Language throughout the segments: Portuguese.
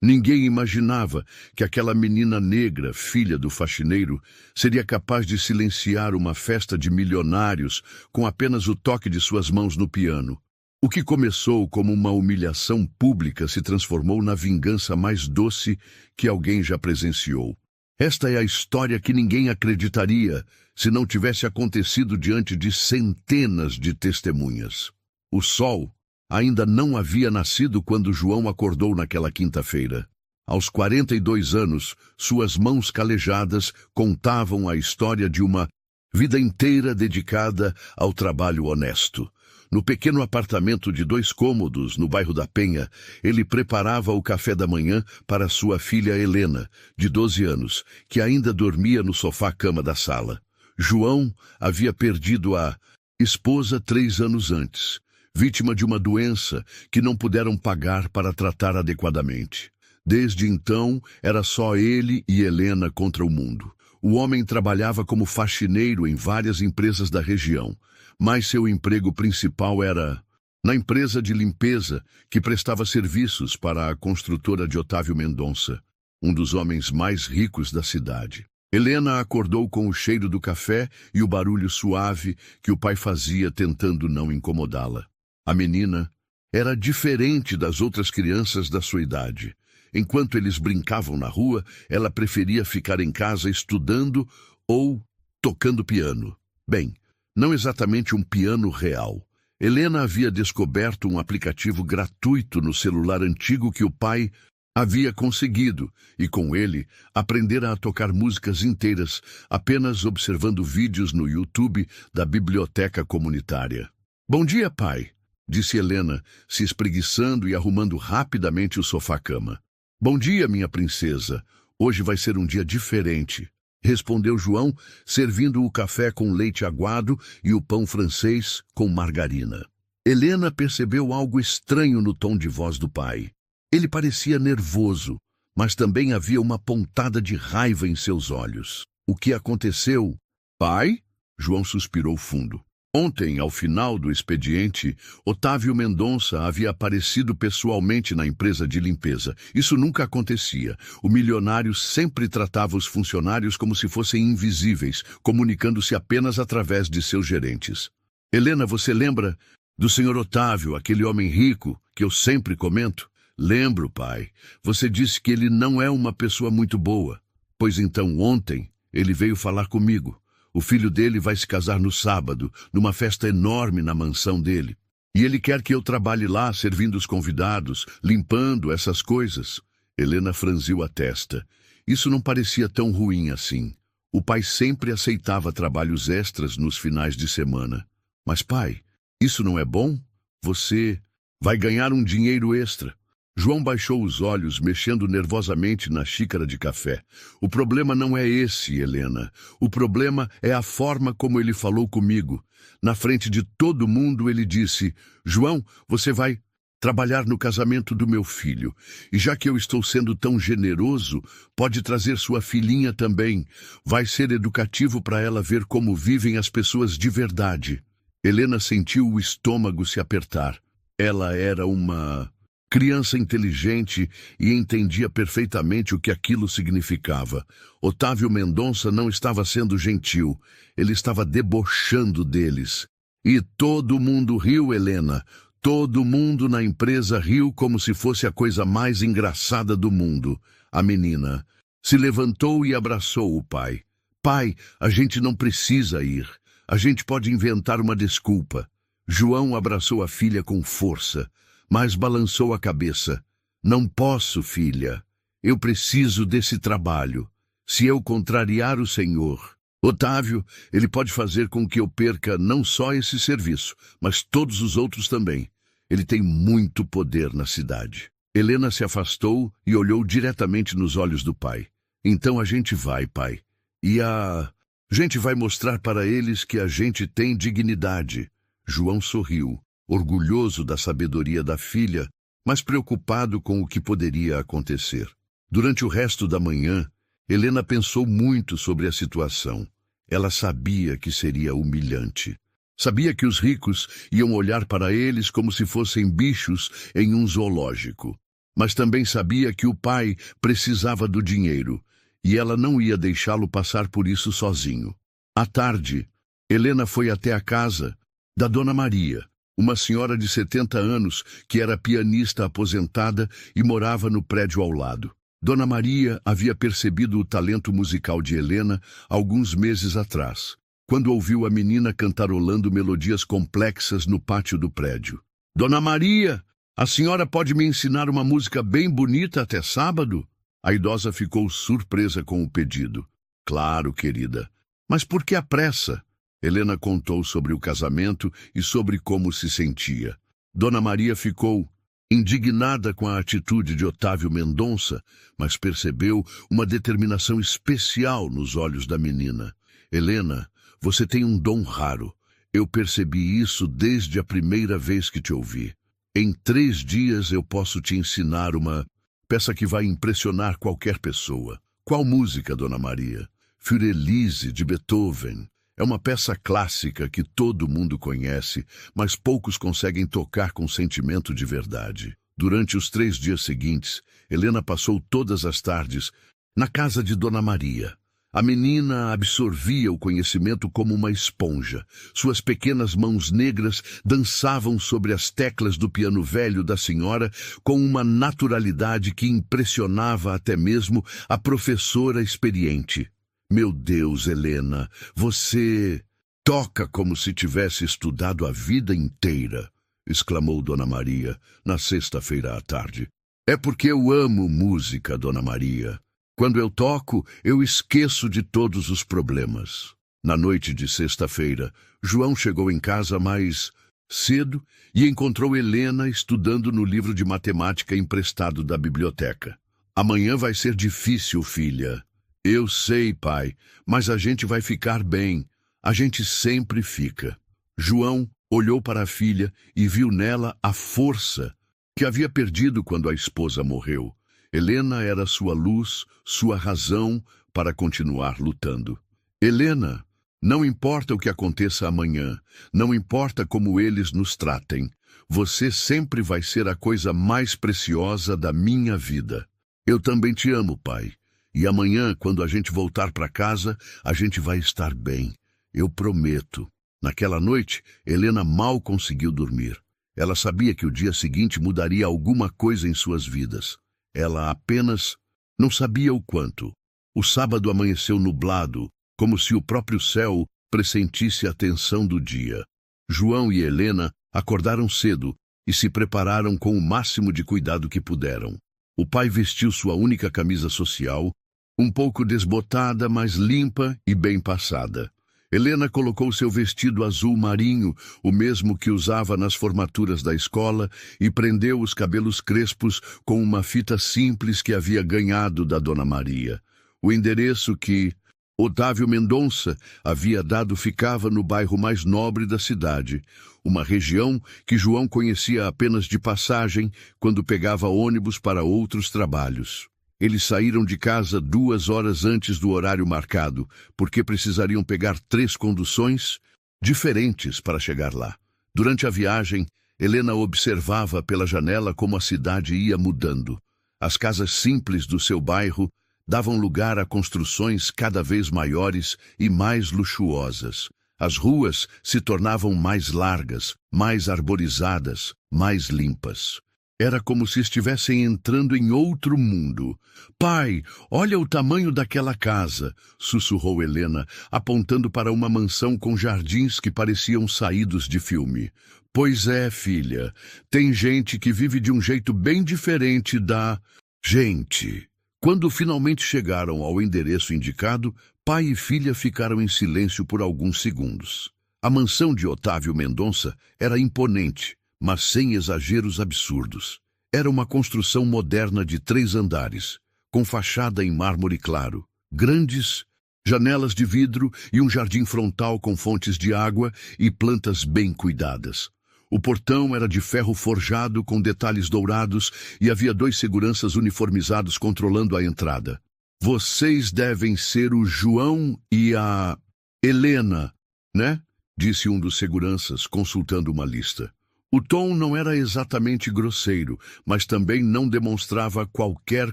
Ninguém imaginava que aquela menina negra, filha do faxineiro, seria capaz de silenciar uma festa de milionários com apenas o toque de suas mãos no piano. O que começou como uma humilhação pública se transformou na vingança mais doce que alguém já presenciou. Esta é a história que ninguém acreditaria se não tivesse acontecido diante de centenas de testemunhas. O sol ainda não havia nascido quando João acordou naquela quinta-feira. Aos 42 anos, suas mãos calejadas contavam a história de uma vida inteira dedicada ao trabalho honesto. No pequeno apartamento de 2 cômodos, no bairro da Penha, ele preparava o café da manhã para sua filha Helena, de 12 anos, que ainda dormia no sofá-cama da sala. João havia perdido a esposa 3 anos antes, vítima de uma doença que não puderam pagar para tratar adequadamente. Desde então, era só ele e Helena contra o mundo. O homem trabalhava como faxineiro em várias empresas da região, mas seu emprego principal era na empresa de limpeza que prestava serviços para a construtora de Otávio Mendonça, um dos homens mais ricos da cidade. Helena acordou com o cheiro do café e o barulho suave que o pai fazia tentando não incomodá-la. A menina era diferente das outras crianças da sua idade. Enquanto eles brincavam na rua, ela preferia ficar em casa estudando ou tocando piano. Bem, não exatamente um piano real. Helena havia descoberto um aplicativo gratuito no celular antigo que o pai havia conseguido, e com ele aprendera a tocar músicas inteiras, apenas observando vídeos no YouTube da biblioteca comunitária. "Bom dia, pai", disse Helena, se espreguiçando e arrumando rapidamente o sofá-cama. "Bom dia, minha princesa. Hoje vai ser um dia diferente", respondeu João, servindo o café com leite aguado e o pão francês com margarina. Helena percebeu algo estranho no tom de voz do pai. Ele parecia nervoso, mas também havia uma pontada de raiva em seus olhos. "O que aconteceu?" "Pai?" João suspirou fundo. Ontem, ao final do expediente, Otávio Mendonça havia aparecido pessoalmente na empresa de limpeza. Isso nunca acontecia. O milionário sempre tratava os funcionários como se fossem invisíveis, comunicando-se apenas através de seus gerentes. "Helena, você lembra do senhor Otávio, aquele homem rico que eu sempre comento?" "Lembro, pai. Você disse que ele não é uma pessoa muito boa. Pois então, ontem, ele veio falar comigo. O filho dele vai se casar no sábado, numa festa enorme na mansão dele. E ele quer que eu trabalhe lá, servindo os convidados, limpando essas coisas." Helena franziu a testa. Isso não parecia tão ruim assim. O pai sempre aceitava trabalhos extras nos finais de semana. "Mas, pai, isso não é bom? Você vai ganhar um dinheiro extra." João baixou os olhos, mexendo nervosamente na xícara de café. "O problema não é esse, Helena. O problema é a forma como ele falou comigo. Na frente de todo mundo ele disse: 'João, você vai trabalhar no casamento do meu filho. E já que eu estou sendo tão generoso, pode trazer sua filhinha também. Vai ser educativo para ela ver como vivem as pessoas de verdade.'" Helena sentiu o estômago se apertar. Ela era uma criança inteligente e entendia perfeitamente o que aquilo significava. Otávio Mendonça não estava sendo gentil, ele estava debochando deles. E todo mundo riu, Helena. Todo mundo na empresa riu como se fosse a coisa mais engraçada do mundo. A menina se levantou e abraçou o pai. "Pai, a gente não precisa ir. A gente pode inventar uma desculpa." João abraçou a filha com força, mas balançou a cabeça. "Não posso, filha. Eu preciso desse trabalho. Se eu contrariar o senhor, Otávio, ele pode fazer com que eu perca não só esse serviço, mas todos os outros também. Ele tem muito poder na cidade." Helena se afastou e olhou diretamente nos olhos do pai. "Então a gente vai, pai. E a gente vai mostrar para eles que a gente tem dignidade." João sorriu, orgulhoso da sabedoria da filha, mas preocupado com o que poderia acontecer. Durante o resto da manhã, Helena pensou muito sobre a situação. Ela sabia que seria humilhante. Sabia que os ricos iam olhar para eles como se fossem bichos em um zoológico. mas também sabia que o pai precisava do dinheiro, e ela não ia deixá-lo passar por isso sozinho. À tarde, Helena foi até a casa da Dona Maria, uma senhora de 70 anos que era pianista aposentada e morava no prédio ao lado. Dona Maria havia percebido o talento musical de Helena alguns meses atrás, quando ouviu a menina cantarolando melodias complexas no pátio do prédio. Dona Maria, a senhora pode me ensinar uma música bem bonita até sábado? A idosa ficou surpresa com o pedido. Claro, querida. Mas por que a pressa? Helena contou sobre o casamento e sobre como se sentia. Dona Maria ficou indignada com a atitude de Otávio Mendonça, mas percebeu uma determinação especial nos olhos da menina. Helena, você tem um dom raro. Eu percebi isso desde a primeira vez que te ouvi. Em 3 dias eu posso te ensinar uma peça que vai impressionar qualquer pessoa. Qual música, Dona Maria? Für Elise, de Beethoven. É uma peça clássica que todo mundo conhece, mas poucos conseguem tocar com sentimento de verdade. Durante os 3 dias seguintes, Helena passou todas as tardes na casa de Dona Maria. A menina absorvia o conhecimento como uma esponja. Suas pequenas mãos negras dançavam sobre as teclas do piano velho da senhora com uma naturalidade que impressionava até mesmo a professora experiente. Meu Deus, Helena, você toca como se tivesse estudado a vida inteira, exclamou Dona Maria na sexta-feira à tarde. É porque eu amo música, Dona Maria. Quando eu toco, eu esqueço de todos os problemas. Na noite de sexta-feira, João chegou em casa mais cedo e encontrou Helena estudando no livro de matemática emprestado da biblioteca. Amanhã vai ser difícil, filha. Eu sei, pai, mas a gente vai ficar bem. A gente sempre fica. João olhou para a filha e viu nela a força que havia perdido quando a esposa morreu. Helena era sua luz, sua razão para continuar lutando. Helena, não importa o que aconteça amanhã, não importa como eles nos tratem, você sempre vai ser a coisa mais preciosa da minha vida. Eu também te amo, pai. E amanhã, quando a gente voltar para casa, a gente vai estar bem. Eu prometo. Naquela noite, Helena mal conseguiu dormir. Ela sabia que o dia seguinte mudaria alguma coisa em suas vidas. Ela apenas não sabia o quanto. O sábado amanheceu nublado, como se o próprio céu pressentisse a tensão do dia. João e Helena acordaram cedo e se prepararam com o máximo de cuidado que puderam. O pai vestiu sua única camisa social, um pouco desbotada, mas limpa e bem passada. Helena colocou seu vestido azul marinho, o mesmo que usava nas formaturas da escola, e prendeu os cabelos crespos com uma fita simples que havia ganhado da Dona Maria. O endereço que Otávio Mendonça havia dado ficava no bairro mais nobre da cidade, uma região que João conhecia apenas de passagem quando pegava ônibus para outros trabalhos. Eles saíram de casa 2 horas antes do horário marcado, porque precisariam pegar 3 conduções diferentes para chegar lá. Durante a viagem, Helena observava pela janela como a cidade ia mudando. As casas simples do seu bairro davam lugar a construções cada vez maiores e mais luxuosas. As ruas se tornavam mais largas, mais arborizadas, mais limpas. Era como se estivessem entrando em outro mundo. Pai, olha o tamanho daquela casa, sussurrou Helena, apontando para uma mansão com jardins que pareciam saídos de filme. Pois é, filha, tem gente que vive de um jeito bem diferente da gente. Quando finalmente chegaram ao endereço indicado, pai e filha ficaram em silêncio por alguns segundos. A mansão de Otávio Mendonça era imponente, mas sem exageros absurdos. Era uma construção moderna de 3 andares, com fachada em mármore claro, grandes janelas de vidro e um jardim frontal com fontes de água e plantas bem cuidadas. O portão era de ferro forjado com detalhes dourados e havia 2 seguranças uniformizados controlando a entrada. Vocês devem ser o João e a Helena, né? Disse um dos seguranças, consultando uma lista. O tom não era exatamente grosseiro, mas também não demonstrava qualquer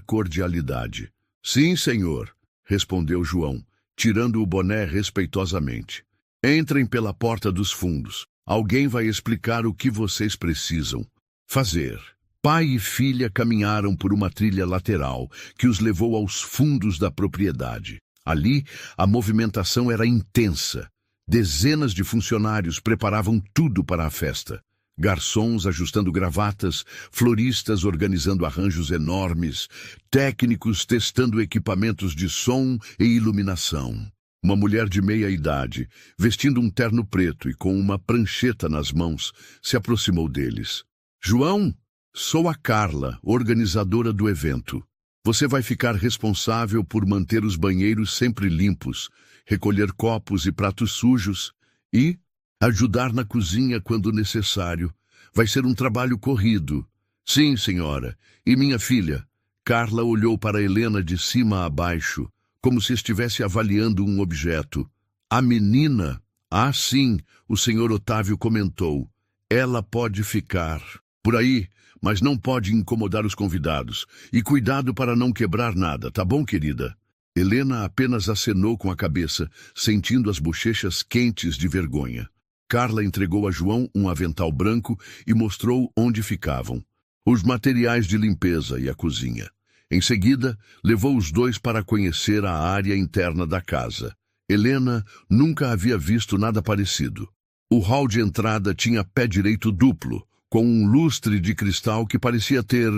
cordialidade. Sim, senhor, respondeu João, tirando o boné respeitosamente. Entrem pela porta dos fundos. Alguém vai explicar o que vocês precisam fazer. Pai e filha caminharam por uma trilha lateral que os levou aos fundos da propriedade. Ali, a movimentação era intensa. Dezenas de funcionários preparavam tudo para a festa. Garçons ajustando gravatas, floristas organizando arranjos enormes, técnicos testando equipamentos de som e iluminação. Uma mulher de meia-idade, vestindo um terno preto e com uma prancheta nas mãos, se aproximou deles. João, sou a Carla, organizadora do evento. Você vai ficar responsável por manter os banheiros sempre limpos, recolher copos e pratos sujos e ajudar na cozinha quando necessário. Vai ser um trabalho corrido. Sim, senhora. E minha filha? Carla olhou para Helena de cima a baixo, como se estivesse avaliando um objeto. A menina? Ah, sim, o senhor Otávio comentou. Ela pode ficar por aí, mas não pode incomodar os convidados. E cuidado para não quebrar nada, tá bom, querida? Helena apenas acenou com a cabeça, sentindo as bochechas quentes de vergonha. Carla entregou a João um avental branco e mostrou onde ficavam os materiais de limpeza e a cozinha. Em seguida, levou os dois para conhecer a área interna da casa. Helena nunca havia visto nada parecido. O hall de entrada tinha pé direito duplo, com um lustre de cristal que parecia ter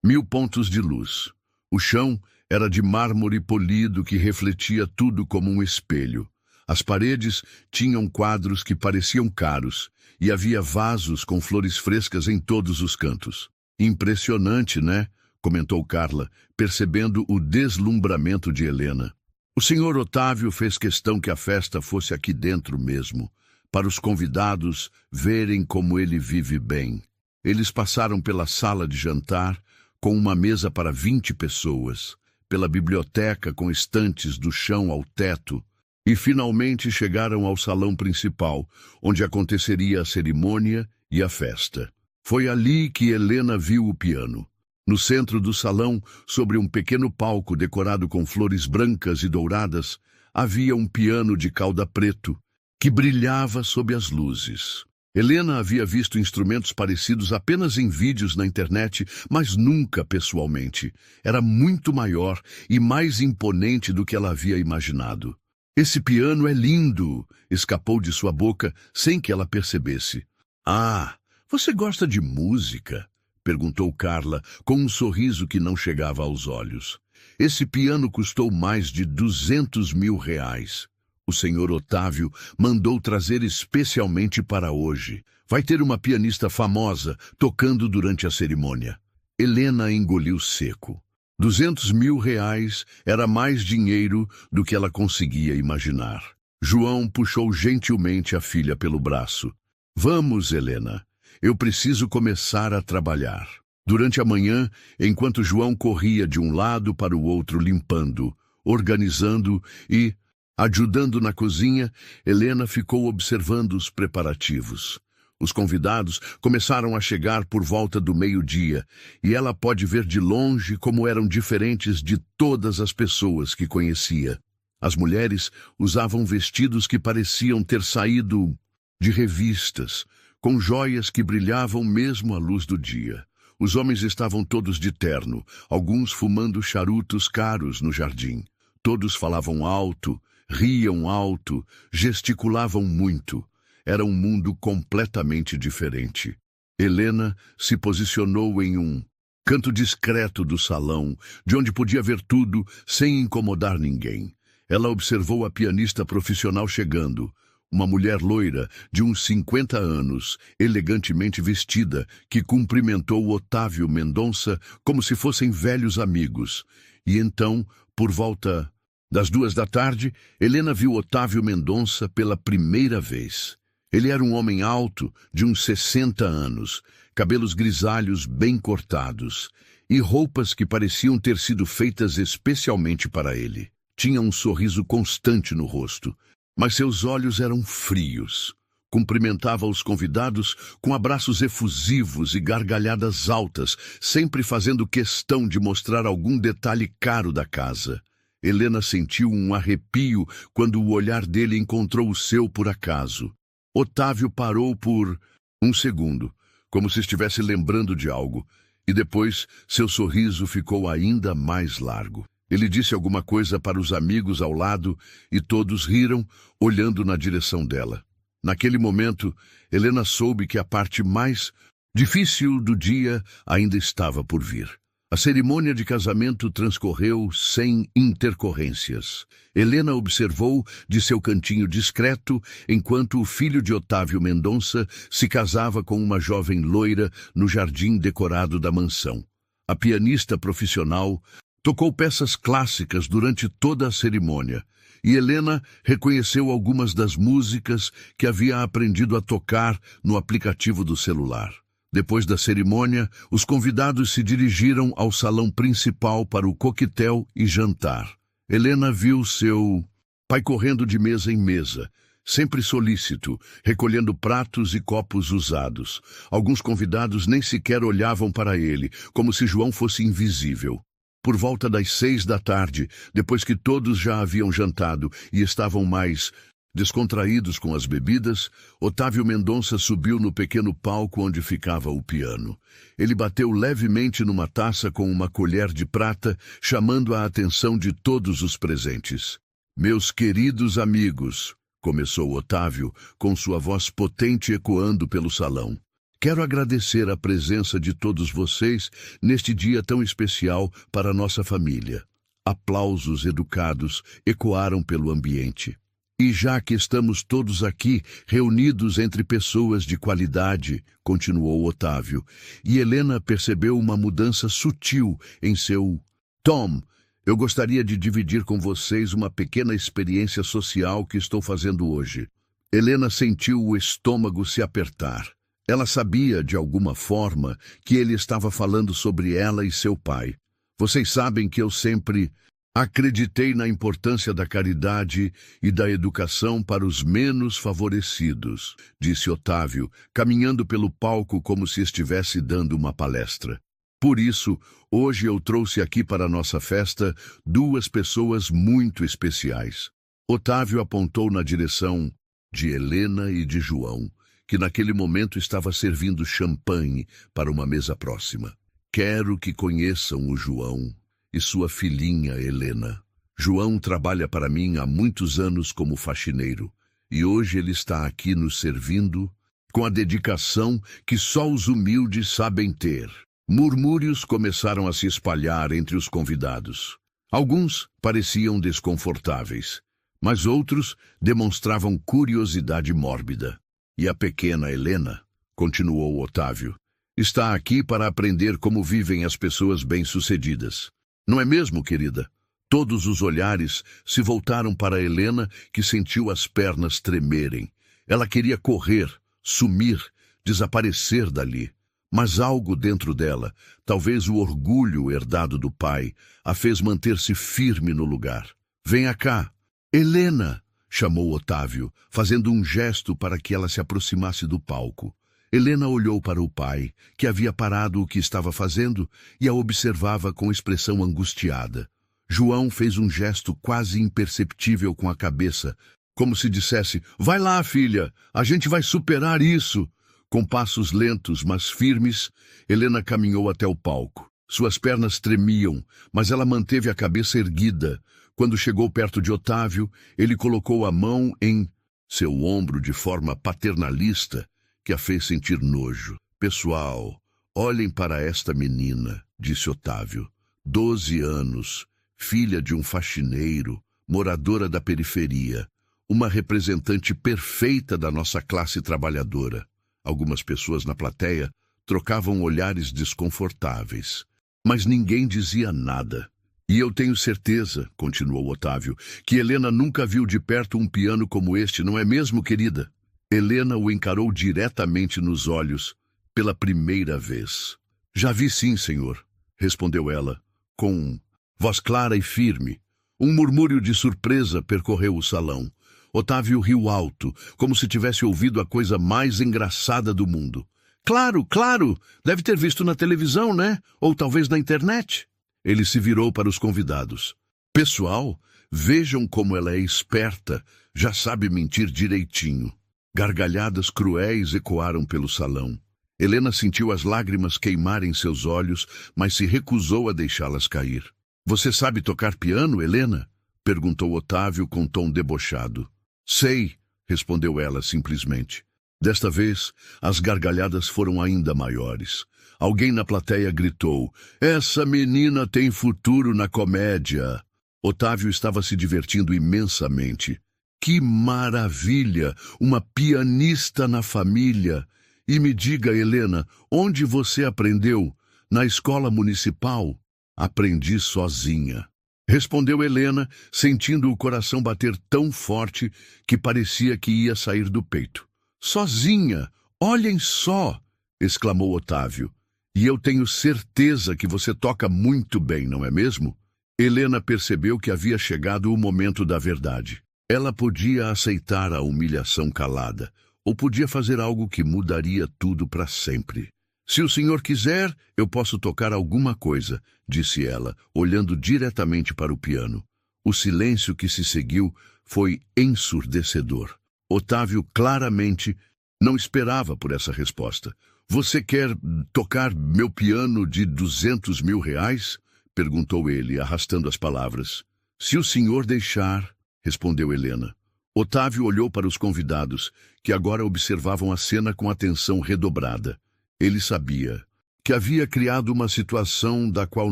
1000 pontos de luz. O chão era de mármore polido que refletia tudo como um espelho. As paredes tinham quadros que pareciam caros e havia vasos com flores frescas em todos os cantos. Impressionante, né? Comentou Carla, percebendo o deslumbramento de Helena. O senhor Otávio fez questão que a festa fosse aqui dentro mesmo, para os convidados verem como ele vive bem. Eles passaram pela sala de jantar, com uma mesa para 20 pessoas, pela biblioteca com estantes do chão ao teto, e finalmente chegaram ao salão principal, onde aconteceria a cerimônia e a festa. Foi ali que Helena viu o piano. No centro do salão, sobre um pequeno palco decorado com flores brancas e douradas, havia um piano de cauda preto, que brilhava sob as luzes. Helena havia visto instrumentos parecidos apenas em vídeos na internet, mas nunca pessoalmente. Era muito maior e mais imponente do que ela havia imaginado. Esse piano é lindo, escapou de sua boca sem que ela percebesse. Ah, você gosta de música? Perguntou Carla, com um sorriso que não chegava aos olhos. Esse piano custou mais de 200 mil reais. O senhor Otávio mandou trazer especialmente para hoje. Vai ter uma pianista famosa tocando durante a cerimônia. Helena engoliu seco. 200 mil reais era mais dinheiro do que ela conseguia imaginar. João puxou gentilmente a filha pelo braço. Vamos, Helena. Eu preciso começar a trabalhar. Durante a manhã, enquanto João corria de um lado para o outro limpando, organizando e ajudando na cozinha, Helena ficou observando os preparativos. Os convidados começaram a chegar por volta do meio-dia, e ela pode ver de longe como eram diferentes de todas as pessoas que conhecia. As mulheres usavam vestidos que pareciam ter saído de revistas, com joias que brilhavam mesmo à luz do dia. Os homens estavam todos de terno, alguns fumando charutos caros no jardim. Todos falavam alto, riam alto, gesticulavam muito. Era um mundo completamente diferente. Helena se posicionou em um canto discreto do salão, de onde podia ver tudo sem incomodar ninguém. Ela observou a pianista profissional chegando, uma mulher loira de uns 50 anos, elegantemente vestida, que cumprimentou Otávio Mendonça como se fossem velhos amigos. E então, por volta das 14h, Helena viu Otávio Mendonça pela primeira vez. Ele era um homem alto, de uns 60 anos, cabelos grisalhos bem cortados, e roupas que pareciam ter sido feitas especialmente para ele. Tinha um sorriso constante no rosto, mas seus olhos eram frios. Cumprimentava os convidados com abraços efusivos e gargalhadas altas, sempre fazendo questão de mostrar algum detalhe caro da casa. Helena sentiu um arrepio quando o olhar dele encontrou o seu por acaso. Otávio parou por um segundo, como se estivesse lembrando de algo, e depois seu sorriso ficou ainda mais largo. Ele disse alguma coisa para os amigos ao lado e todos riram, olhando na direção dela. Naquele momento, Helena soube que a parte mais difícil do dia ainda estava por vir. A cerimônia de casamento transcorreu sem intercorrências. Helena observou de seu cantinho discreto enquanto o filho de Otávio Mendonça se casava com uma jovem loira no jardim decorado da mansão. A pianista profissional tocou peças clássicas durante toda a cerimônia, e Helena reconheceu algumas das músicas que havia aprendido a tocar no aplicativo do celular. Depois da cerimônia, os convidados se dirigiram ao salão principal para o coquetel e jantar. Helena viu seu pai correndo de mesa em mesa, sempre solícito, recolhendo pratos e copos usados. Alguns convidados nem sequer olhavam para ele, como se João fosse invisível. Por volta das 6 da tarde, depois que todos já haviam jantado e estavam mais descontraídos com as bebidas, Otávio Mendonça subiu no pequeno palco onde ficava o piano. Ele bateu levemente numa taça com uma colher de prata, chamando a atenção de todos os presentes. "Meus queridos amigos", começou Otávio, com sua voz potente ecoando pelo salão. "Quero agradecer a presença de todos vocês neste dia tão especial para nossa família." Aplausos educados ecoaram pelo ambiente. "E já que estamos todos aqui, reunidos entre pessoas de qualidade", continuou Otávio, e Helena percebeu uma mudança sutil em seu tom. "Eu gostaria de dividir com vocês uma pequena experiência social que estou fazendo hoje." Helena sentiu o estômago se apertar. Ela sabia, de alguma forma, que ele estava falando sobre ela e seu pai. "Vocês sabem que eu sempre acreditei na importância da caridade e da educação para os menos favorecidos", disse Otávio, caminhando pelo palco como se estivesse dando uma palestra. "Por isso, hoje eu trouxe aqui para a nossa festa 2 pessoas muito especiais." Otávio apontou na direção de Helena e de João, que naquele momento estava servindo champanhe para uma mesa próxima. "Quero que conheçam o João e sua filhinha Helena. João trabalha para mim há muitos anos como faxineiro, e hoje ele está aqui nos servindo com a dedicação que só os humildes sabem ter." Murmúrios começaram a se espalhar entre os convidados. Alguns pareciam desconfortáveis, mas outros demonstravam curiosidade mórbida. "E a pequena Helena", continuou Otávio, "está aqui para aprender como vivem as pessoas bem-sucedidas. Não é mesmo, querida?" Todos os olhares se voltaram para Helena, que sentiu as pernas tremerem. Ela queria correr, sumir, desaparecer dali. Mas algo dentro dela, talvez o orgulho herdado do pai, a fez manter-se firme no lugar. "Venha cá, Helena!" chamou Otávio, fazendo um gesto para que ela se aproximasse do palco. Helena olhou para o pai, que havia parado o que estava fazendo, e a observava com expressão angustiada. João fez um gesto quase imperceptível com a cabeça, como se dissesse: "Vai lá, filha, a gente vai superar isso." Com passos lentos, mas firmes, Helena caminhou até o palco. Suas pernas tremiam, mas ela manteve a cabeça erguida. Quando chegou perto de Otávio, ele colocou a mão em seu ombro de forma paternalista, que a fez sentir nojo. "Pessoal, olhem para esta menina", disse Otávio. 12 anos, filha de um faxineiro, moradora da periferia, uma representante perfeita da nossa classe trabalhadora. Algumas pessoas na plateia trocavam olhares desconfortáveis, mas ninguém dizia nada. "E eu tenho certeza", continuou Otávio, "que Helena nunca viu de perto um piano como este, não é mesmo, querida?" Helena o encarou diretamente nos olhos pela primeira vez. "Já vi sim, senhor", respondeu ela, com voz clara e firme. Um murmúrio de surpresa percorreu o salão. Otávio riu alto, como se tivesse ouvido a coisa mais engraçada do mundo. Claro, claro! Deve ter visto na televisão, né? Ou talvez na internet. Ele se virou para os convidados. Pessoal, vejam como ela é esperta, já sabe mentir direitinho. Gargalhadas cruéis ecoaram pelo salão. Helena sentiu as lágrimas queimarem seus olhos, mas se recusou a deixá-las cair. Você sabe tocar piano, Helena? Perguntou Otávio com tom debochado. Sei, respondeu ela simplesmente. Desta vez, as gargalhadas foram ainda maiores. Alguém na plateia gritou, essa menina tem futuro na comédia. Otávio estava se divertindo imensamente. Que maravilha! Uma pianista na família! E me diga, Helena, onde você aprendeu? Na escola municipal? Aprendi sozinha. Respondeu Helena, sentindo o coração bater tão forte que parecia que ia sair do peito. Sozinha! Olhem só! Exclamou Otávio. E eu tenho certeza que você toca muito bem, não é mesmo? Helena percebeu que havia chegado o momento da verdade. Ela podia aceitar a humilhação calada, ou podia fazer algo que mudaria tudo para sempre. Se o senhor quiser, eu posso tocar alguma coisa, disse ela, olhando diretamente para o piano. O silêncio que se seguiu foi ensurdecedor. Otávio claramente não esperava por essa resposta. Você quer tocar meu piano de R$ 200.000? Perguntou ele, arrastando as palavras. Se o senhor deixar, respondeu Helena. Otávio olhou para os convidados, que agora observavam a cena com atenção redobrada. Ele sabia que havia criado uma situação da qual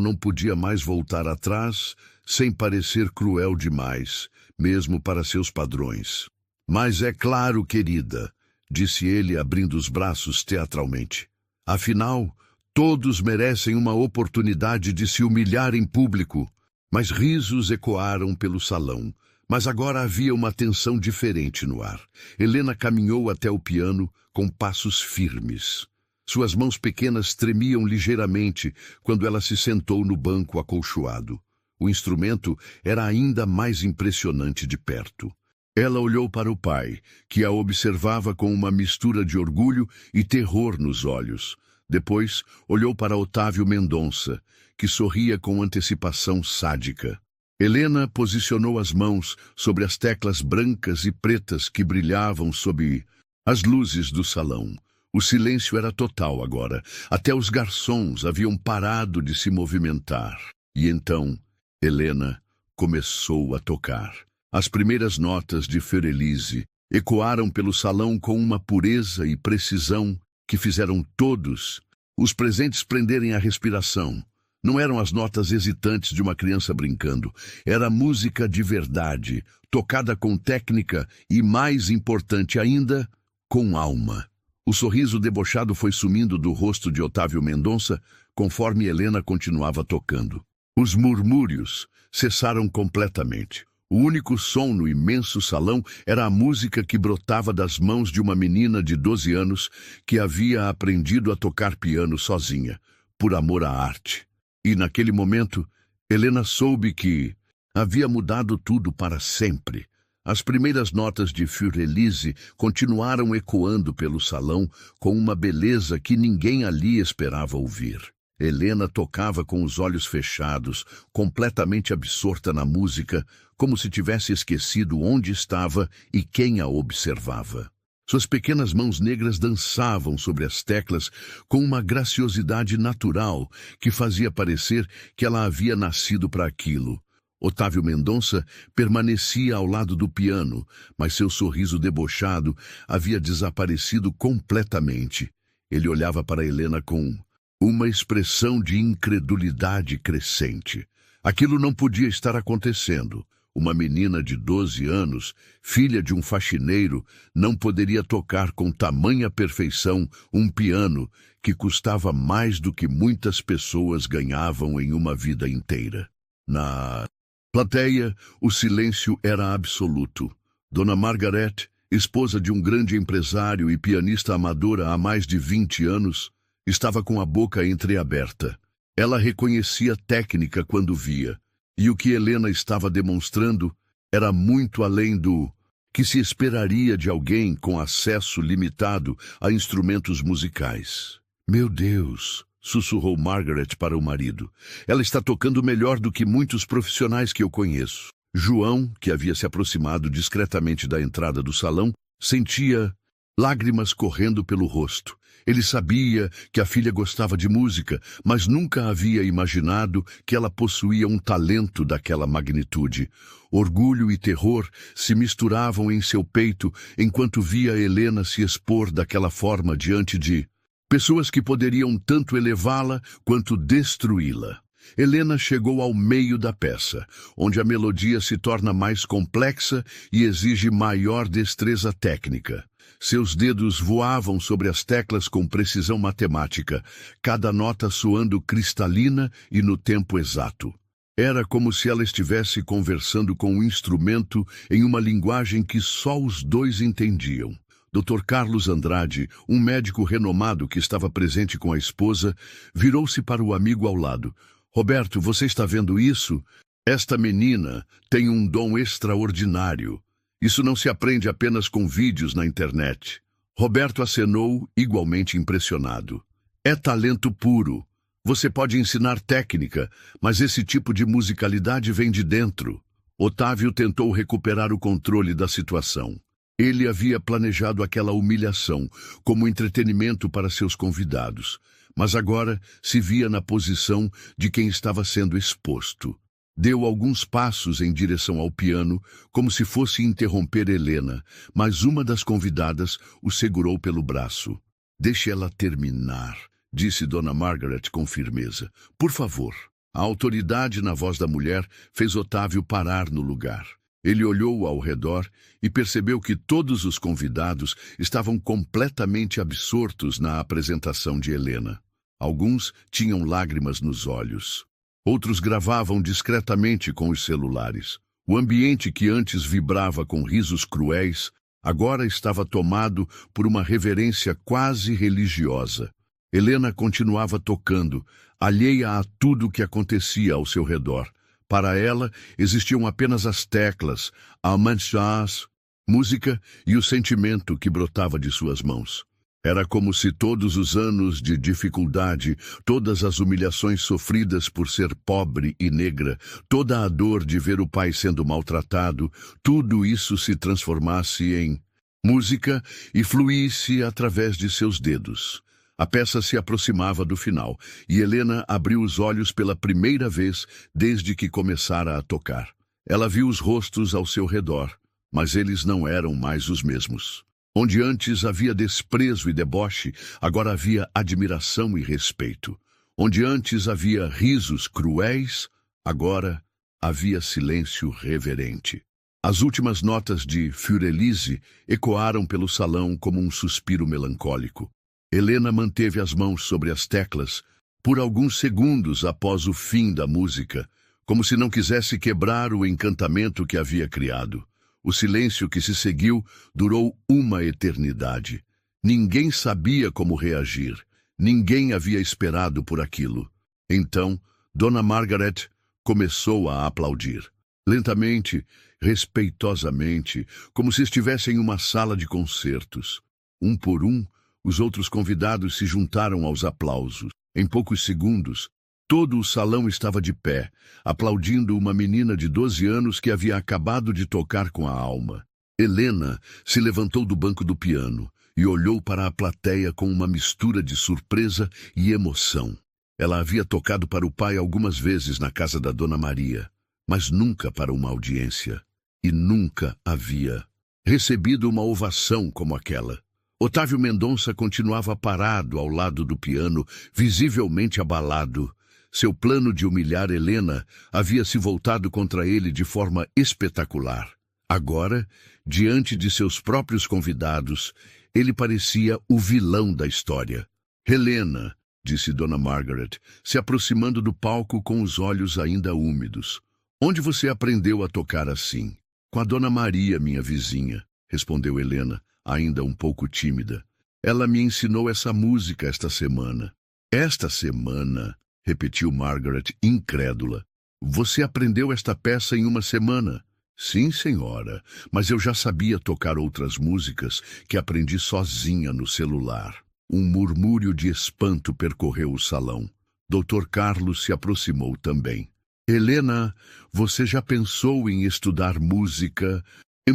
não podia mais voltar atrás, sem parecer cruel demais, mesmo para seus padrões. Mas é claro, querida, disse ele, abrindo os braços teatralmente. Afinal, todos merecem uma oportunidade de se humilhar em público. Mas risos ecoaram pelo salão. Mas agora havia uma tensão diferente no ar. Helena caminhou até o piano com passos firmes. Suas mãos pequenas tremiam ligeiramente quando ela se sentou no banco acolchoado. O instrumento era ainda mais impressionante de perto. Ela olhou para o pai, que a observava com uma mistura de orgulho e terror nos olhos. Depois, olhou para Otávio Mendonça, que sorria com antecipação sádica. Helena posicionou as mãos sobre as teclas brancas e pretas que brilhavam sob as luzes do salão. O silêncio era total agora. Até os garçons haviam parado de se movimentar. E então, Helena começou a tocar. As primeiras notas de Fiordalise ecoaram pelo salão com uma pureza e precisão que fizeram todos os presentes prenderem a respiração. Não eram as notas hesitantes de uma criança brincando. Era música de verdade, tocada com técnica e, mais importante ainda, com alma. O sorriso debochado foi sumindo do rosto de Otávio Mendonça conforme Helena continuava tocando. Os murmúrios cessaram completamente. O único som no imenso salão era a música que brotava das mãos de uma menina de 12 anos que havia aprendido a tocar piano sozinha, por amor à arte. E naquele momento, Helena soube que havia mudado tudo para sempre. As primeiras notas de Fiordalise continuaram ecoando pelo salão com uma beleza que ninguém ali esperava ouvir. Helena tocava com os olhos fechados, completamente absorta na música, como se tivesse esquecido onde estava e quem a observava. Suas pequenas mãos negras dançavam sobre as teclas com uma graciosidade natural que fazia parecer que ela havia nascido para aquilo. Otávio Mendonça permanecia ao lado do piano, mas seu sorriso debochado havia desaparecido completamente. Ele olhava para Helena com uma expressão de incredulidade crescente. Aquilo não podia estar acontecendo. Uma menina de 12 anos, filha de um faxineiro, não poderia tocar com tamanha perfeição um piano que custava mais do que muitas pessoas ganhavam em uma vida inteira. Na plateia, o silêncio era absoluto. Dona Margaret, esposa de um grande empresário e pianista amadora há mais de 20 anos, estava com a boca entreaberta. Ela reconhecia técnica quando via. E o que Helena estava demonstrando era muito além do que se esperaria de alguém com acesso limitado a instrumentos musicais. Meu Deus, sussurrou Margaret para o marido. Ela está tocando melhor do que muitos profissionais que eu conheço. João, que havia se aproximado discretamente da entrada do salão, sentia lágrimas correndo pelo rosto. Ele sabia que a filha gostava de música, mas nunca havia imaginado que ela possuía um talento daquela magnitude. Orgulho e terror se misturavam em seu peito enquanto via Helena se expor daquela forma diante de pessoas que poderiam tanto elevá-la quanto destruí-la. Helena chegou ao meio da peça, onde a melodia se torna mais complexa e exige maior destreza técnica. Seus dedos voavam sobre as teclas com precisão matemática, cada nota soando cristalina e no tempo exato. Era como se ela estivesse conversando com um instrumento em uma linguagem que só os dois entendiam. Dr. Carlos Andrade, um médico renomado que estava presente com a esposa, virou-se para o amigo ao lado. Roberto, você está vendo isso? Esta menina tem um dom extraordinário. Isso não se aprende apenas com vídeos na internet. Roberto acenou, igualmente impressionado. É talento puro. Você pode ensinar técnica, mas esse tipo de musicalidade vem de dentro. Otávio tentou recuperar o controle da situação. Ele havia planejado aquela humilhação como entretenimento para seus convidados, mas agora se via na posição de quem estava sendo exposto. Deu alguns passos em direção ao piano, como se fosse interromper Helena, mas uma das convidadas o segurou pelo braço. Deixe ela terminar, disse Dona Margaret com firmeza. Por favor. A autoridade na voz da mulher fez Otávio parar no lugar. Ele olhou ao redor e percebeu que todos os convidados estavam completamente absortos na apresentação de Helena. Alguns tinham lágrimas nos olhos. Outros gravavam discretamente com os celulares. O ambiente que antes vibrava com risos cruéis, agora estava tomado por uma reverência quase religiosa. Helena continuava tocando, alheia a tudo o que acontecia ao seu redor. Para ela, existiam apenas as teclas, a manchas, música e o sentimento que brotava de suas mãos. Era como se todos os anos de dificuldade, todas as humilhações sofridas por ser pobre e negra, toda a dor de ver o pai sendo maltratado, tudo isso se transformasse em música e fluísse através de seus dedos. A peça se aproximava do final, e Helena abriu os olhos pela primeira vez desde que começara a tocar. Ela viu os rostos ao seu redor, mas eles não eram mais os mesmos. Onde antes havia desprezo e deboche, agora havia admiração e respeito. Onde antes havia risos cruéis, agora havia silêncio reverente. As últimas notas de Fürelise ecoaram pelo salão como um suspiro melancólico. Helena manteve as mãos sobre as teclas por alguns segundos após o fim da música, como se não quisesse quebrar o encantamento que havia criado. O silêncio que se seguiu durou uma eternidade. Ninguém sabia como reagir. Ninguém havia esperado por aquilo. Então, Dona Margaret começou a aplaudir. Lentamente, respeitosamente, como se estivesse em uma sala de concertos. Um por um, os outros convidados se juntaram aos aplausos. Em poucos segundos, todo o salão estava de pé, aplaudindo uma menina de 12 anos que havia acabado de tocar com a alma. Helena se levantou do banco do piano e olhou para a plateia com uma mistura de surpresa e emoção. Ela havia tocado para o pai algumas vezes na casa da Dona Maria, mas nunca para uma audiência. E nunca havia recebido uma ovação como aquela. Otávio Mendonça continuava parado ao lado do piano, visivelmente abalado. Seu plano de humilhar Helena havia se voltado contra ele de forma espetacular. Agora, diante de seus próprios convidados, ele parecia o vilão da história. Helena, disse Dona Margaret, se aproximando do palco com os olhos ainda úmidos. Onde você aprendeu a tocar assim? Com a Dona Maria, minha vizinha, respondeu Helena, ainda um pouco tímida. Ela me ensinou essa música esta semana. Esta semana, repetiu Margaret, incrédula. Você aprendeu esta peça em uma semana? Sim, senhora, mas eu já sabia tocar outras músicas que aprendi sozinha no celular. Um murmúrio de espanto percorreu o salão. Dr. Carlos se aproximou também. Helena, você já pensou em estudar música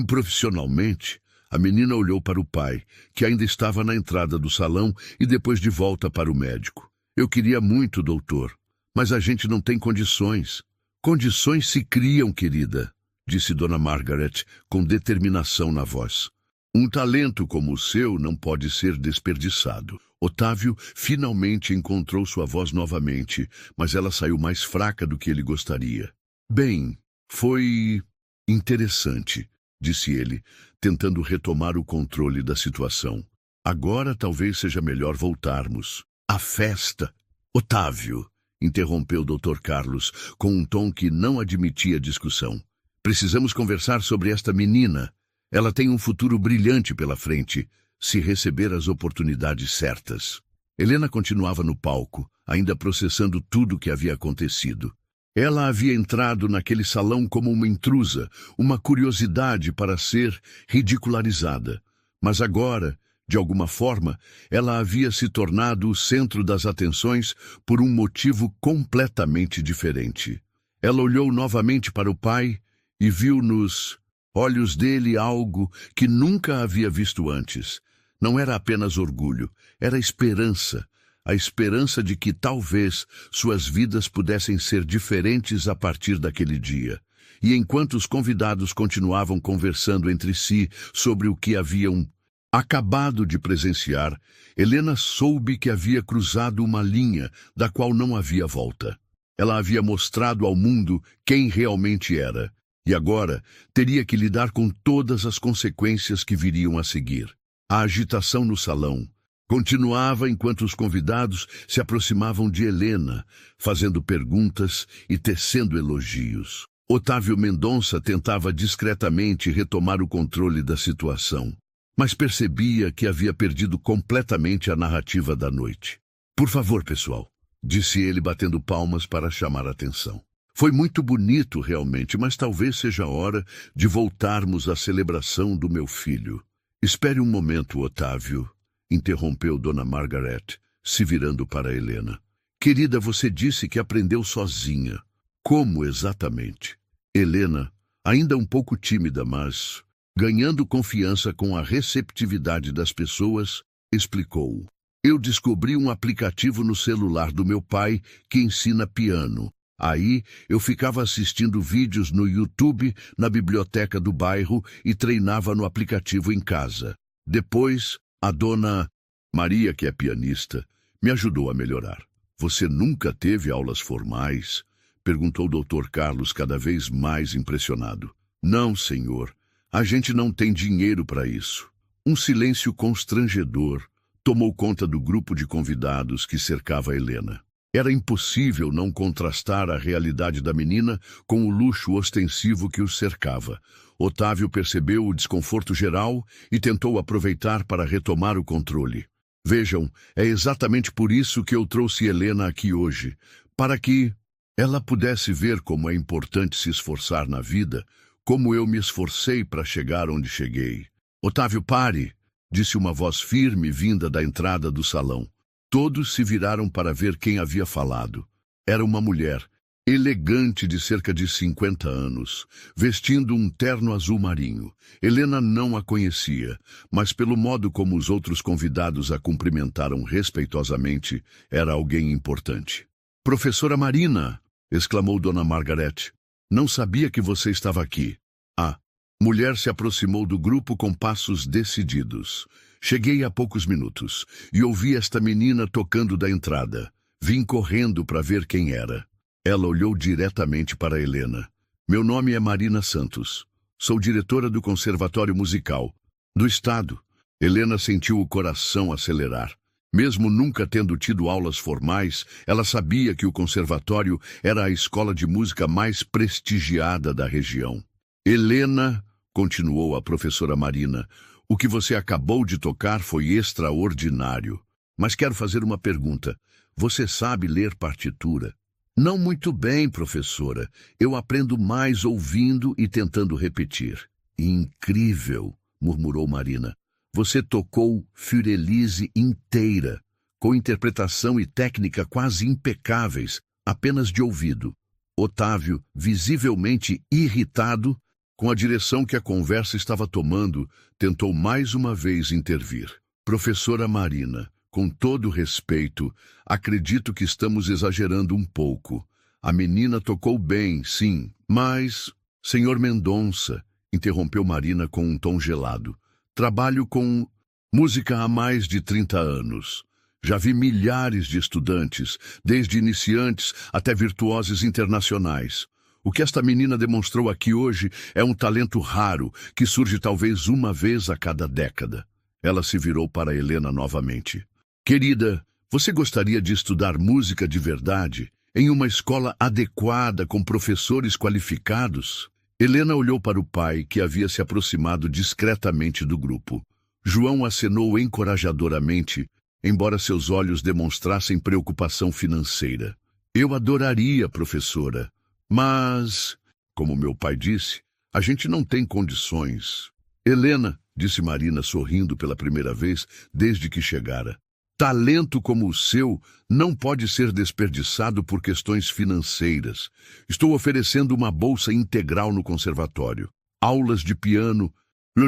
profissionalmente? A menina olhou para o pai, que ainda estava na entrada do salão, e depois de volta para o médico. Eu queria muito, doutor, mas a gente não tem condições. Condições se criam, querida, disse Dona Margaret com determinação na voz. Um talento como o seu não pode ser desperdiçado. Otávio finalmente encontrou sua voz novamente, mas ela saiu mais fraca do que ele gostaria. Bem, foi interessante, disse ele, tentando retomar o controle da situação. Agora talvez seja melhor voltarmos. A festa. Otávio, interrompeu Dr. Carlos, com um tom que não admitia discussão. Precisamos conversar sobre esta menina. Ela tem um futuro brilhante pela frente, se receber as oportunidades certas. Helena continuava no palco, ainda processando tudo o que havia acontecido. Ela havia entrado naquele salão como uma intrusa, uma curiosidade para ser ridicularizada. Mas agora, de alguma forma, ela havia se tornado o centro das atenções por um motivo completamente diferente. Ela olhou novamente para o pai e viu nos olhos dele algo que nunca havia visto antes. Não era apenas orgulho, era esperança. A esperança de que talvez suas vidas pudessem ser diferentes a partir daquele dia. E enquanto os convidados continuavam conversando entre si sobre o que haviam acabado de presenciar, Helena soube que havia cruzado uma linha da qual não havia volta. Ela havia mostrado ao mundo quem realmente era, e agora teria que lidar com todas as consequências que viriam a seguir. A agitação no salão continuava enquanto os convidados se aproximavam de Helena, fazendo perguntas e tecendo elogios. Otávio Mendonça tentava discretamente retomar o controle da situação, mas percebia que havia perdido completamente a narrativa da noite. Por favor, pessoal, disse ele batendo palmas para chamar a atenção. Foi muito bonito realmente, mas talvez seja a hora de voltarmos à celebração do meu filho. Espere um momento, Otávio, interrompeu Dona Margaret, se virando para Helena. Querida, você disse que aprendeu sozinha. Como exatamente? Helena, ainda um pouco tímida, mas ganhando confiança com a receptividade das pessoas, explicou. Eu descobri um aplicativo no celular do meu pai que ensina piano. Aí eu ficava assistindo vídeos no YouTube, na biblioteca do bairro e treinava no aplicativo em casa. Depois, a dona Maria, que é pianista, me ajudou a melhorar. Você nunca teve aulas formais? Perguntou o Dr. Carlos, cada vez mais impressionado. Não, senhor. A gente não tem dinheiro para isso. Um silêncio constrangedor tomou conta do grupo de convidados que cercava Helena. Era impossível não contrastar a realidade da menina com o luxo ostensivo que os cercava. Otávio percebeu o desconforto geral e tentou aproveitar para retomar o controle. Vejam, é exatamente por isso que eu trouxe Helena aqui hoje, para que ela pudesse ver como é importante se esforçar na vida, como eu me esforcei para chegar onde cheguei. Otávio, pare, disse uma voz firme vinda da entrada do salão. Todos se viraram para ver quem havia falado. Era uma mulher, elegante de cerca de 50 anos, vestindo um terno azul marinho. Helena não a conhecia, mas pelo modo como os outros convidados a cumprimentaram respeitosamente, era alguém importante. Professora Marina, exclamou Dona Margaret, não sabia que você estava aqui. A mulher se aproximou do grupo com passos decididos. Cheguei há poucos minutos e ouvi esta menina tocando da entrada. Vim correndo para ver quem era. Ela olhou diretamente para Helena. Meu nome é Marina Santos. Sou diretora do Conservatório Musical do Estado. Helena sentiu o coração acelerar. Mesmo nunca tendo tido aulas formais, ela sabia que o conservatório era a escola de música mais prestigiada da região. Helena, continuou a professora Marina, o que você acabou de tocar foi extraordinário. Mas quero fazer uma pergunta. Você sabe ler partitura? Não muito bem, professora. Eu aprendo mais ouvindo e tentando repetir. Incrível, murmurou Marina. Você tocou Fiordilise inteira, com interpretação e técnica quase impecáveis, apenas de ouvido. Otávio, visivelmente irritado com a direção que a conversa estava tomando, tentou mais uma vez intervir. Professora Marina, com todo respeito, acredito que estamos exagerando um pouco. A menina tocou bem, sim, mas... Senhor Mendonça, interrompeu Marina com um tom gelado. Trabalho com música há mais de 30 anos. Já vi milhares de estudantes, desde iniciantes até virtuosos internacionais. O que esta menina demonstrou aqui hoje é um talento raro, que surge talvez uma vez a cada década. Ela se virou para Helena novamente. Querida, você gostaria de estudar música de verdade, em uma escola adequada, com professores qualificados? Helena olhou para o pai, que havia se aproximado discretamente do grupo. João acenou encorajadoramente, embora seus olhos demonstrassem preocupação financeira. Eu adoraria, professora, mas, como meu pai disse, a gente não tem condições. Helena, disse Marina sorrindo pela primeira vez desde que chegara, talento como o seu não pode ser desperdiçado por questões financeiras. Estou oferecendo uma bolsa integral no conservatório. Aulas de piano,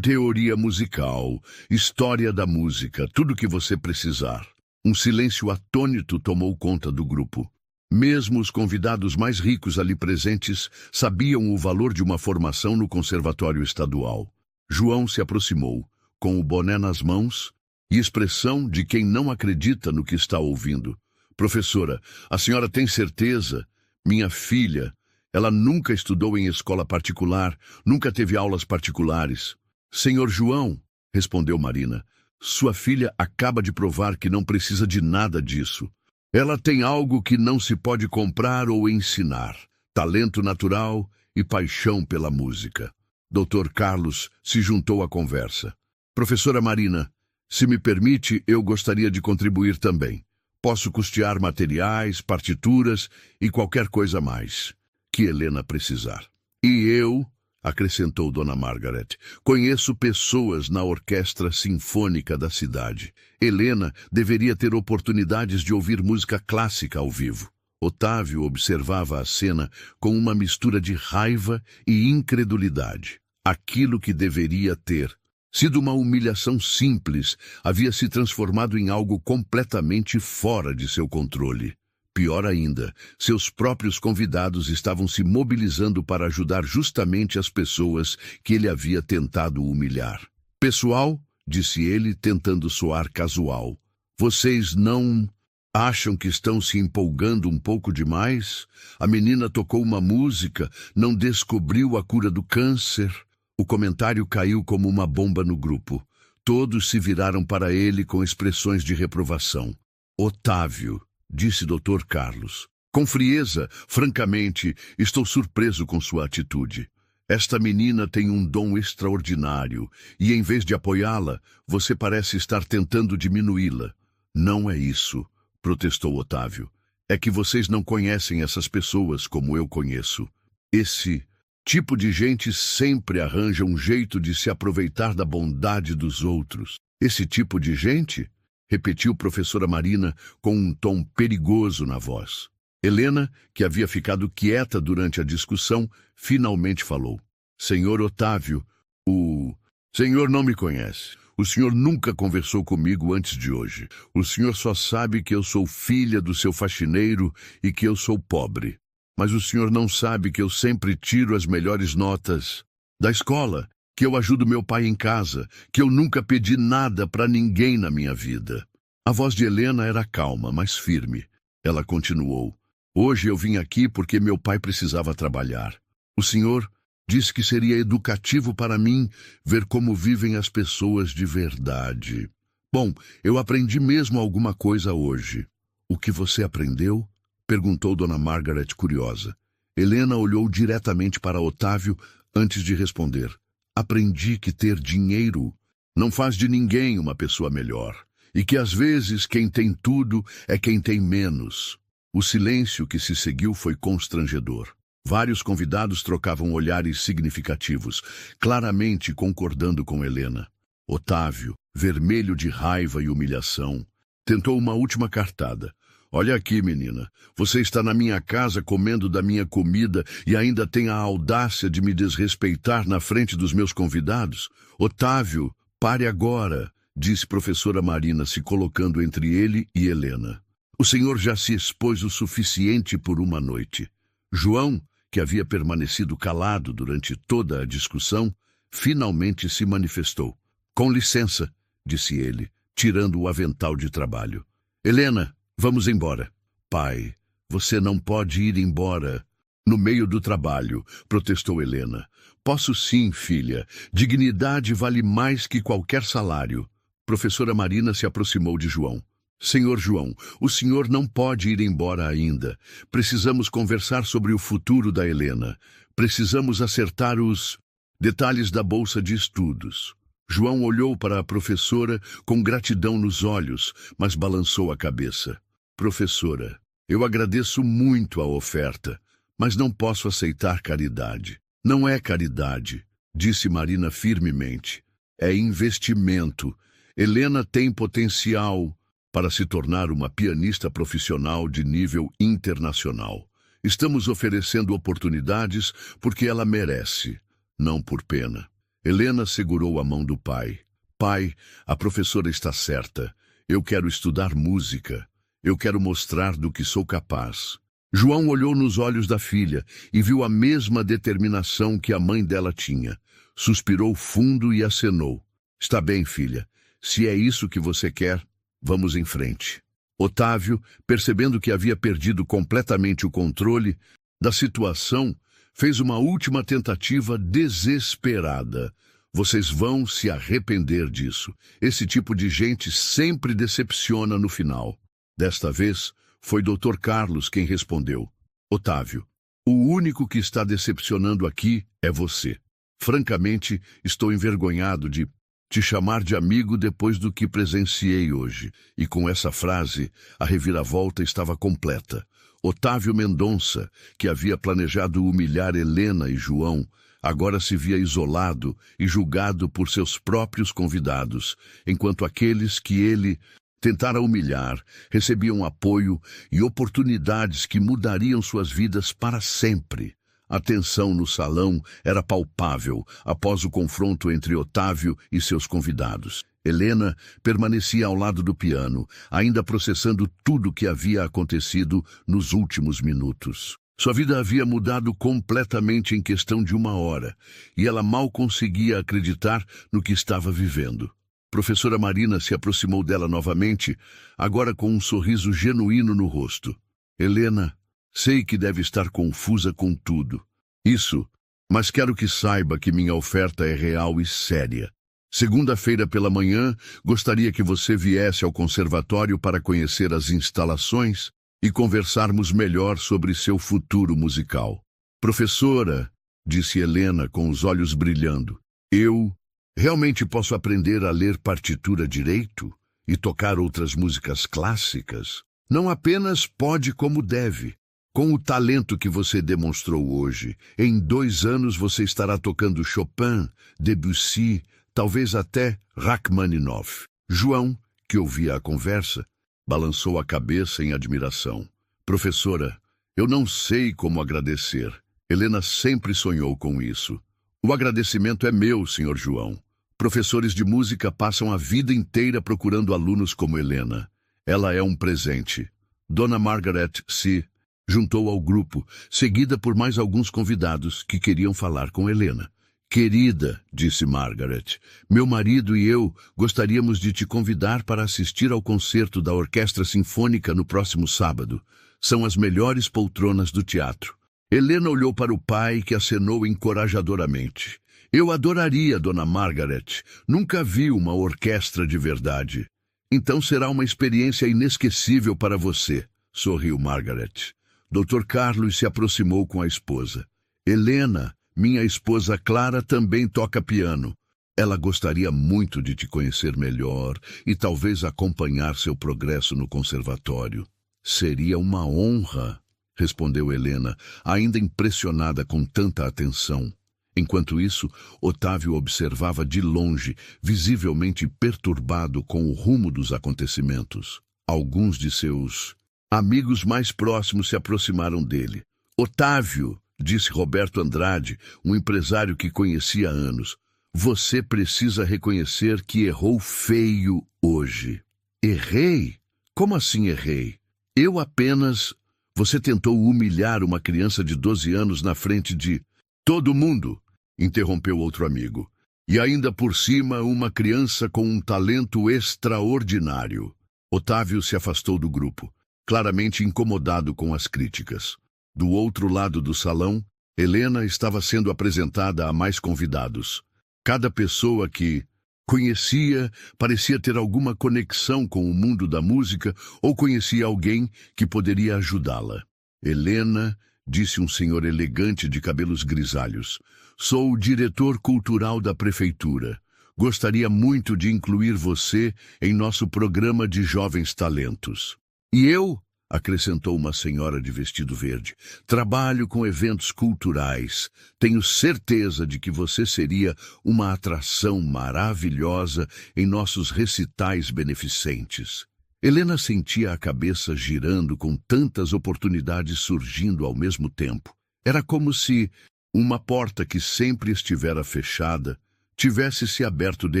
teoria musical, história da música, tudo o que você precisar. Um silêncio atônito tomou conta do grupo. Mesmo os convidados mais ricos ali presentes sabiam o valor de uma formação no conservatório estadual. João se aproximou, com o boné nas mãos e expressão de quem não acredita no que está ouvindo. Professora, a senhora tem certeza? Minha filha, ela nunca estudou em escola particular, nunca teve aulas particulares. Senhor João, respondeu Marina, sua filha acaba de provar que não precisa de nada disso. Ela tem algo que não se pode comprar ou ensinar, talento natural e paixão pela música. Dr. Carlos se juntou à conversa. Professora Marina, se me permite, eu gostaria de contribuir também. Posso custear materiais, partituras e qualquer coisa mais que Helena precisar. E eu, acrescentou Dona Margaret, conheço pessoas na orquestra sinfônica da cidade. Helena deveria ter oportunidades de ouvir música clássica ao vivo. Otávio observava a cena com uma mistura de raiva e incredulidade. Aquilo que deveria ter sido uma humilhação simples havia se transformado em algo completamente fora de seu controle. Pior ainda, seus próprios convidados estavam se mobilizando para ajudar justamente as pessoas que ele havia tentado humilhar. Pessoal, disse ele, tentando soar casual, vocês não acham que estão se empolgando um pouco demais? A menina tocou uma música, não descobriu a cura do câncer. O comentário caiu como uma bomba no grupo. Todos se viraram para ele com expressões de reprovação. Otávio, disse Dr. Carlos. Com frieza, francamente, estou surpreso com sua atitude. Esta menina tem um dom extraordinário e, em vez de apoiá-la, você parece estar tentando diminuí-la. Não é isso, protestou Otávio. É que vocês não conhecem essas pessoas como eu conheço. Esse tipo de gente sempre arranja um jeito de se aproveitar da bondade dos outros. Esse tipo de gente? Repetiu professora Marina com um tom perigoso na voz. Helena, que havia ficado quieta durante a discussão, finalmente falou. Senhor Otávio, o senhor não me conhece. O senhor nunca conversou comigo antes de hoje. O senhor só sabe que eu sou filha do seu faxineiro e que eu sou pobre. Mas o senhor não sabe que eu sempre tiro as melhores notas da escola, que eu ajudo meu pai em casa, que eu nunca pedi nada para ninguém na minha vida. A voz de Helena era calma, mas firme. Ela continuou. Hoje eu vim aqui porque meu pai precisava trabalhar. O senhor disse que seria educativo para mim ver como vivem as pessoas de verdade. Bom, eu aprendi mesmo alguma coisa hoje. O que você aprendeu? Perguntou Dona Margaret curiosa. Helena olhou diretamente para Otávio antes de responder. Aprendi que ter dinheiro não faz de ninguém uma pessoa melhor, e que às vezes quem tem tudo é quem tem menos. O silêncio que se seguiu foi constrangedor. Vários convidados trocavam olhares significativos, claramente concordando com Helena. Otávio, vermelho de raiva e humilhação, tentou uma última cartada. Olha aqui, menina. Você está na minha casa comendo da minha comida e ainda tem a audácia de me desrespeitar na frente dos meus convidados? Otávio, pare agora, disse professora Marina, se colocando entre ele e Helena. O senhor já se expôs o suficiente por uma noite. João, que havia permanecido calado durante toda a discussão, finalmente se manifestou. Com licença, disse ele, tirando o avental de trabalho. Helena, vamos embora. Pai, você não pode ir embora. No meio do trabalho, protestou Helena. Posso sim, filha. Dignidade vale mais que qualquer salário. Professora Marina se aproximou de João. Senhor João, o senhor não pode ir embora ainda. Precisamos conversar sobre o futuro da Helena. Precisamos acertar os detalhes da bolsa de estudos. João olhou para a professora com gratidão nos olhos, mas balançou a cabeça. Professora, eu agradeço muito a oferta, mas não posso aceitar caridade. Não é caridade, disse Marina firmemente. É investimento. Helena tem potencial para se tornar uma pianista profissional de nível internacional. Estamos oferecendo oportunidades porque ela merece, não por pena. Helena segurou a mão do pai. Pai, a professora está certa. Eu quero estudar música. Eu quero mostrar do que sou capaz. João olhou nos olhos da filha e viu a mesma determinação que a mãe dela tinha. Suspirou fundo e acenou. Está bem, filha. Se é isso que você quer, vamos em frente. Otávio, percebendo que havia perdido completamente o controle da situação, fez uma última tentativa desesperada. Vocês vão se arrepender disso. Esse tipo de gente sempre decepciona no final. Desta vez, foi Dr. Carlos quem respondeu. Otávio, o único que está decepcionando aqui é você. Francamente, estou envergonhado de te chamar de amigo depois do que presenciei hoje. E com essa frase, a reviravolta estava completa. Otávio Mendonça, que havia planejado humilhar Helena e João, agora se via isolado e julgado por seus próprios convidados, enquanto aqueles que ele tentara humilhar recebiam apoio e oportunidades que mudariam suas vidas para sempre. A tensão no salão era palpável após o confronto entre Otávio e seus convidados. Helena permanecia ao lado do piano, ainda processando tudo o que havia acontecido nos últimos minutos. Sua vida havia mudado completamente em questão de uma hora, e ela mal conseguia acreditar no que estava vivendo. Professora Marina se aproximou dela novamente, agora com um sorriso genuíno no rosto. Helena, sei que deve estar confusa com tudo. Isso, mas quero que saiba que minha oferta é real e séria. Segunda-feira pela manhã, gostaria que você viesse ao conservatório para conhecer as instalações e conversarmos melhor sobre seu futuro musical. Professora, disse Helena com os olhos brilhando, eu realmente posso aprender a ler partitura direito e tocar outras músicas clássicas? Não apenas pode como deve. Com o talento que você demonstrou hoje, em 2 anos você estará tocando Chopin, Debussy, talvez até Rachmaninoff. João, que ouvia a conversa, balançou a cabeça em admiração. Professora, eu não sei como agradecer. Helena sempre sonhou com isso. O agradecimento é meu, Sr. João. Professores de música passam a vida inteira procurando alunos como Helena. Ela é um presente. Dona Margaret se juntou ao grupo, seguida por mais alguns convidados que queriam falar com Helena. Querida, disse Margaret, meu marido e eu gostaríamos de te convidar para assistir ao concerto da Orquestra Sinfônica no próximo sábado. São as melhores poltronas do teatro. Helena olhou para o pai, que acenou encorajadoramente. Eu adoraria, Dona Margaret. Nunca vi uma orquestra de verdade. Então será uma experiência inesquecível para você, sorriu Margaret. Dr. Carlos se aproximou com a esposa. Helena, minha esposa Clara também toca piano. Ela gostaria muito de te conhecer melhor e talvez acompanhar seu progresso no conservatório. Seria uma honra, respondeu Helena, ainda impressionada com tanta atenção. Enquanto isso, Otávio observava de longe, visivelmente perturbado com o rumo dos acontecimentos. Alguns de seus amigos mais próximos se aproximaram dele. Otávio, disse Roberto Andrade, um empresário que conhecia há anos, você precisa reconhecer que errou feio hoje. Errei? Como assim errei? Eu apenas... Você tentou humilhar uma criança de 12 anos na frente de todo mundo, interrompeu outro amigo. E ainda por cima uma criança com um talento extraordinário. Otávio se afastou do grupo, claramente incomodado com as críticas. Do outro lado do salão, Helena estava sendo apresentada a mais convidados. Cada pessoa que conhecia parecia ter alguma conexão com o mundo da música ou conhecia alguém que poderia ajudá-la. Helena, disse um senhor elegante de cabelos grisalhos, sou o diretor cultural da prefeitura. Gostaria muito de incluir você em nosso programa de jovens talentos. E eu, acrescentou uma senhora de vestido verde, trabalho com eventos culturais. Tenho certeza de que você seria uma atração maravilhosa em nossos recitais beneficentes. Helena sentia a cabeça girando com tantas oportunidades surgindo ao mesmo tempo. Era como se uma porta que sempre estivera fechada tivesse se aberto de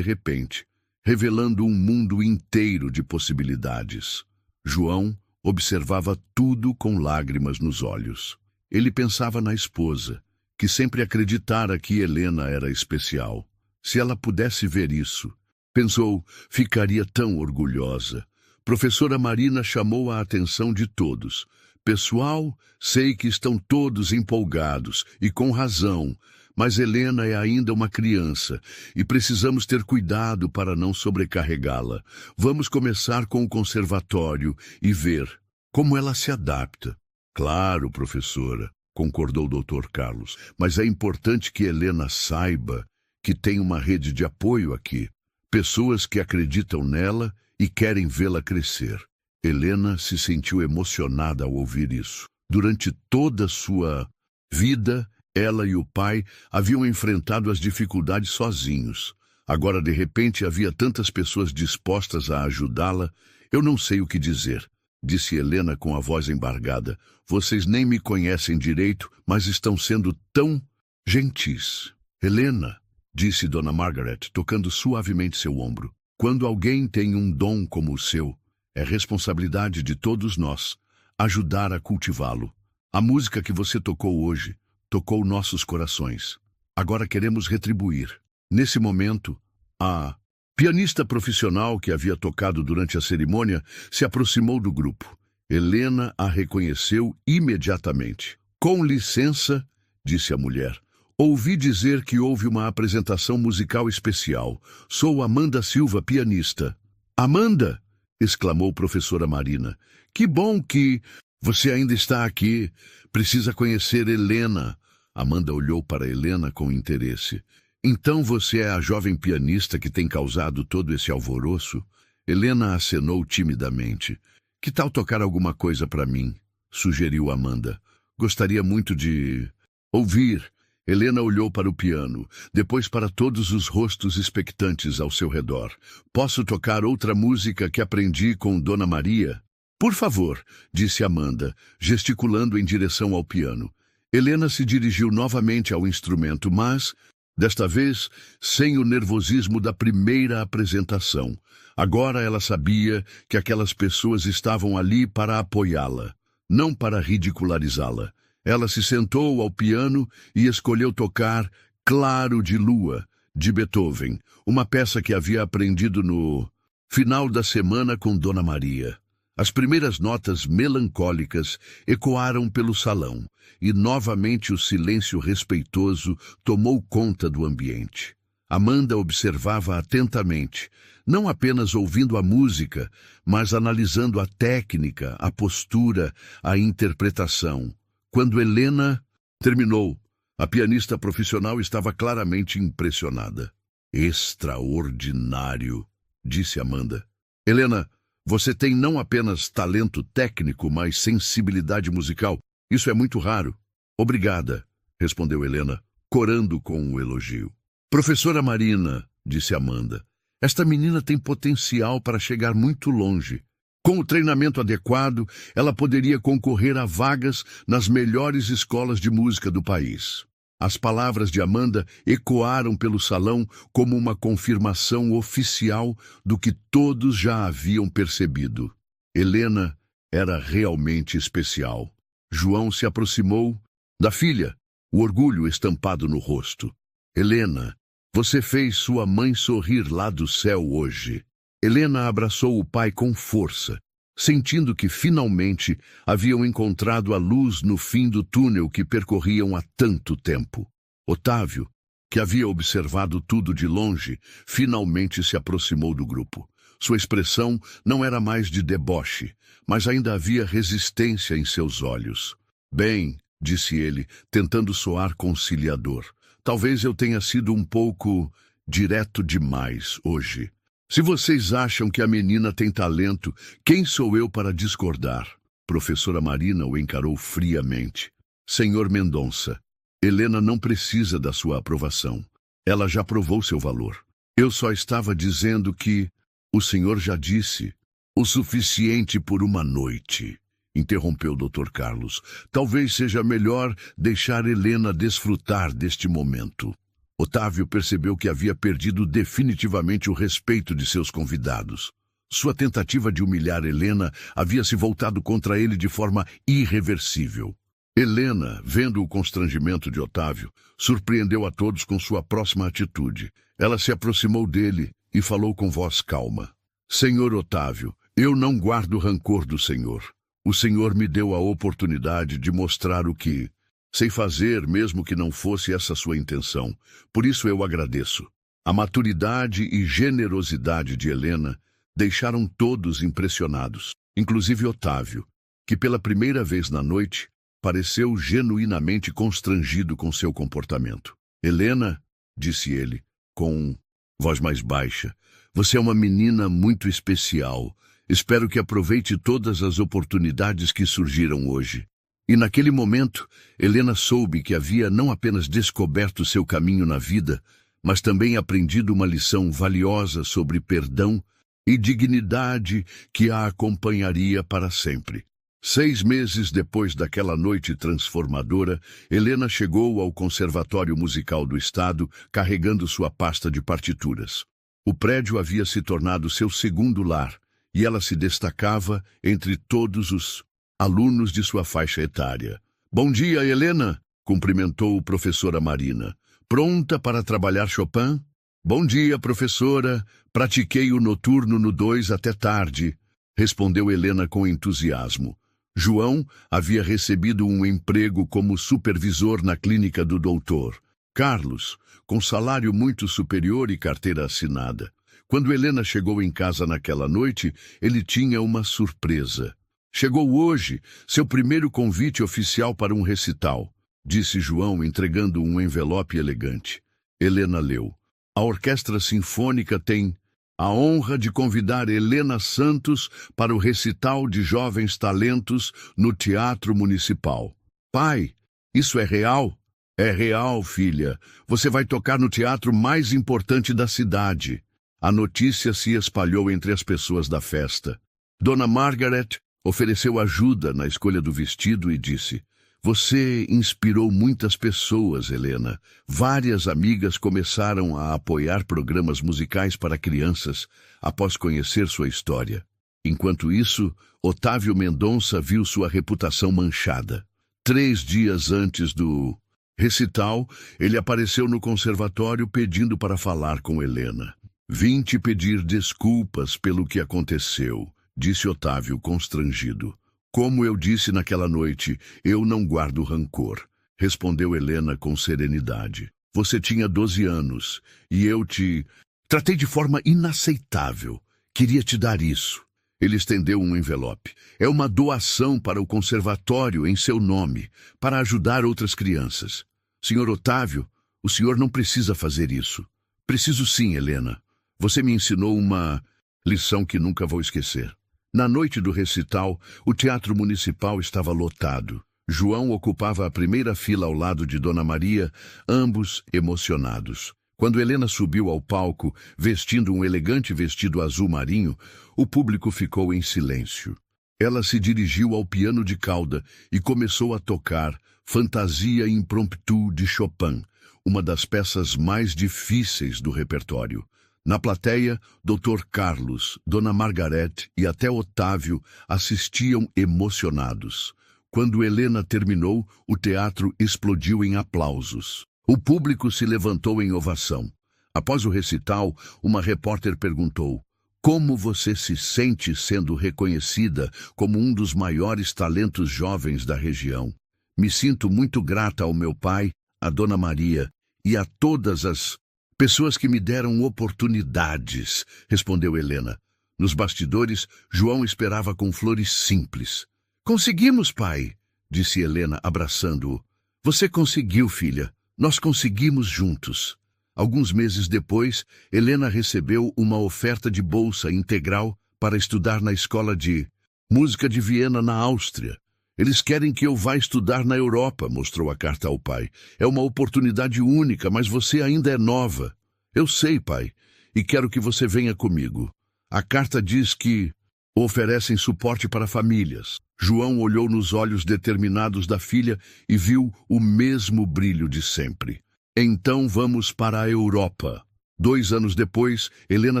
repente, revelando um mundo inteiro de possibilidades. João observava tudo com lágrimas nos olhos. Ele pensava na esposa, que sempre acreditara que Helena era especial. Se ela pudesse ver isso, pensou, ficaria tão orgulhosa. Professora Marina chamou a atenção de todos. Pessoal, sei que estão todos empolgados, e com razão, mas Helena é ainda uma criança, e precisamos ter cuidado para não sobrecarregá-la. Vamos começar com o conservatório e ver como ela se adapta. Claro, professora, concordou o Dr. Carlos, mas é importante que Helena saiba que tem uma rede de apoio aqui. Pessoas que acreditam nela e querem vê-la crescer. Helena se sentiu emocionada ao ouvir isso. Durante toda a sua vida, ela e o pai haviam enfrentado as dificuldades sozinhos. Agora, de repente, havia tantas pessoas dispostas a ajudá-la. Eu não sei o que dizer, disse Helena com a voz embargada. Vocês nem me conhecem direito, mas estão sendo tão gentis. Helena, disse Dona Margaret, tocando suavemente seu ombro. Quando alguém tem um dom como o seu, é responsabilidade de todos nós ajudar a cultivá-lo. A música que você tocou hoje tocou nossos corações. Agora queremos retribuir. Nesse momento, a pianista profissional que havia tocado durante a cerimônia se aproximou do grupo. Helena a reconheceu imediatamente. Com licença, disse a mulher. Ouvi dizer que houve uma apresentação musical especial. Sou Amanda Silva, pianista. Amanda! Exclamou professora Marina. Que bom que você ainda está aqui. Precisa conhecer Helena. Amanda olhou para Helena com interesse. Então você é a jovem pianista que tem causado todo esse alvoroço? Helena acenou timidamente. Que tal tocar alguma coisa para mim? Sugeriu Amanda. Gostaria muito de ouvir. Helena olhou para o piano, depois para todos os rostos expectantes ao seu redor. Posso tocar outra música que aprendi com Dona Maria? Por favor, disse Amanda, gesticulando em direção ao piano. Helena se dirigiu novamente ao instrumento, mas, desta vez, sem o nervosismo da primeira apresentação. Agora ela sabia que aquelas pessoas estavam ali para apoiá-la, não para ridicularizá-la. Ela se sentou ao piano e escolheu tocar Claro de Lua, de Beethoven, uma peça que havia aprendido no final da semana com Dona Maria. As primeiras notas melancólicas ecoaram pelo salão, e novamente o silêncio respeitoso tomou conta do ambiente. Amanda observava atentamente, não apenas ouvindo a música, mas analisando a técnica, a postura, a interpretação. Quando Helena terminou, a pianista profissional estava claramente impressionada. Extraordinário, disse Amanda. Helena, Você tem não apenas talento técnico, mas sensibilidade musical. Isso é muito raro. Obrigada, respondeu Helena, corando com o elogio. Professora Marina, disse Amanda, esta menina tem potencial para chegar muito longe. Com o treinamento adequado, ela poderia concorrer a vagas nas melhores escolas de música do país. As palavras de Amanda ecoaram pelo salão como uma confirmação oficial do que todos já haviam percebido. Helena era realmente especial. João se aproximou da filha, o orgulho estampado no rosto. Helena, você fez sua mãe sorrir lá do céu hoje. Helena abraçou o pai com força, sentindo que finalmente haviam encontrado a luz no fim do túnel que percorriam há tanto tempo. Otávio, que havia observado tudo de longe, finalmente se aproximou do grupo. Sua expressão não era mais de deboche, mas ainda havia resistência em seus olhos. Bem, disse ele, tentando soar conciliador, talvez eu tenha sido um pouco direto demais hoje. Se vocês acham que a menina tem talento, quem sou eu para discordar? Professora Marina o encarou friamente. Senhor Mendonça, Helena não precisa da sua aprovação. Ela já provou seu valor. Eu só estava dizendo que o senhor já disse o suficiente por uma noite, interrompeu o Dr. Carlos. Talvez seja melhor deixar Helena desfrutar deste momento. Otávio percebeu que havia perdido definitivamente o respeito de seus convidados. Sua tentativa de humilhar Helena havia se voltado contra ele de forma irreversível. Helena, vendo o constrangimento de Otávio, surpreendeu a todos com sua próxima atitude. Ela se aproximou dele e falou com voz calma. Senhor Otávio, eu não guardo rancor do senhor. O senhor me deu a oportunidade de mostrar o que sei fazer, mesmo que não fosse essa sua intenção. Por isso eu agradeço. A maturidade e generosidade de Helena deixaram todos impressionados, inclusive Otávio, que pela primeira vez na noite pareceu genuinamente constrangido com seu comportamento. Helena, disse ele, com voz mais baixa, você é uma menina muito especial. Espero que aproveite todas as oportunidades que surgiram hoje. E naquele momento, Helena soube que havia não apenas descoberto seu caminho na vida, mas também aprendido uma lição valiosa sobre perdão e dignidade que a acompanharia para sempre. 6 meses depois daquela noite transformadora, Helena chegou ao Conservatório Musical do Estado carregando sua pasta de partituras. O prédio havia se tornado seu segundo lar, e ela se destacava entre todos os alunos de sua faixa etária. Bom dia, Helena, cumprimentou a professora Marina. Pronta para trabalhar Chopin? Bom dia, professora. Pratiquei o noturno no 2 até tarde, respondeu Helena com entusiasmo. João havia recebido um emprego como supervisor na clínica do doutor Carlos, com salário muito superior e carteira assinada. Quando Helena chegou em casa naquela noite, ele tinha uma surpresa. Chegou hoje seu primeiro convite oficial para um recital, disse João, entregando um envelope elegante. Helena leu. A Orquestra Sinfônica tem a honra de convidar Helena Santos para o recital de jovens talentos no Teatro Municipal. Pai, isso é real? É real, filha. Você vai tocar no teatro mais importante da cidade. A notícia se espalhou entre as pessoas da festa. Dona Margaret ofereceu ajuda na escolha do vestido e disse: você inspirou muitas pessoas, Helena. Várias amigas começaram a apoiar programas musicais para crianças após conhecer sua história. Enquanto isso, Otávio Mendonça viu sua reputação manchada. 3 dias antes do recital, ele apareceu no conservatório pedindo para falar com Helena. Vim te pedir desculpas pelo que aconteceu, disse Otávio constrangido. Como eu disse naquela noite, eu não guardo rancor, respondeu Helena com serenidade. Você tinha 12 anos e eu te tratei de forma inaceitável. Queria te dar isso. Ele estendeu um envelope. É uma doação para o conservatório em seu nome, para ajudar outras crianças. Senhor Otávio, o senhor não precisa fazer isso. Preciso sim, Helena. Você me ensinou uma lição que nunca vou esquecer. Na noite do recital, o Teatro Municipal estava lotado. João ocupava a primeira fila ao lado de Dona Maria, ambos emocionados. Quando Helena subiu ao palco, vestindo um elegante vestido azul marinho, o público ficou em silêncio. Ela se dirigiu ao piano de cauda e começou a tocar Fantasia Impromptu de Chopin, uma das peças mais difíceis do repertório. Na plateia, Dr. Carlos, Dona Margarete e até Otávio assistiam emocionados. Quando Helena terminou, o teatro explodiu em aplausos. O público se levantou em ovação. Após o recital, uma repórter perguntou: "Como você se sente sendo reconhecida como um dos maiores talentos jovens da região?" "Me sinto muito grata ao meu pai, a Dona Maria e a todas as pessoas que me deram oportunidades", respondeu Helena. Nos bastidores, João esperava com flores simples. "Conseguimos, pai", disse Helena, abraçando-o. "Você conseguiu, filha. Nós conseguimos juntos." Alguns meses depois, Helena recebeu uma oferta de bolsa integral para estudar na Escola de Música de Viena, na Áustria. "Eles querem que eu vá estudar na Europa", mostrou a carta ao pai. "É uma oportunidade única, mas você ainda é nova." "Eu sei, pai, e quero que você venha comigo." A carta diz que oferecem suporte para famílias. João olhou nos olhos determinados da filha e viu o mesmo brilho de sempre. "Então vamos para a Europa." 2 anos depois, Helena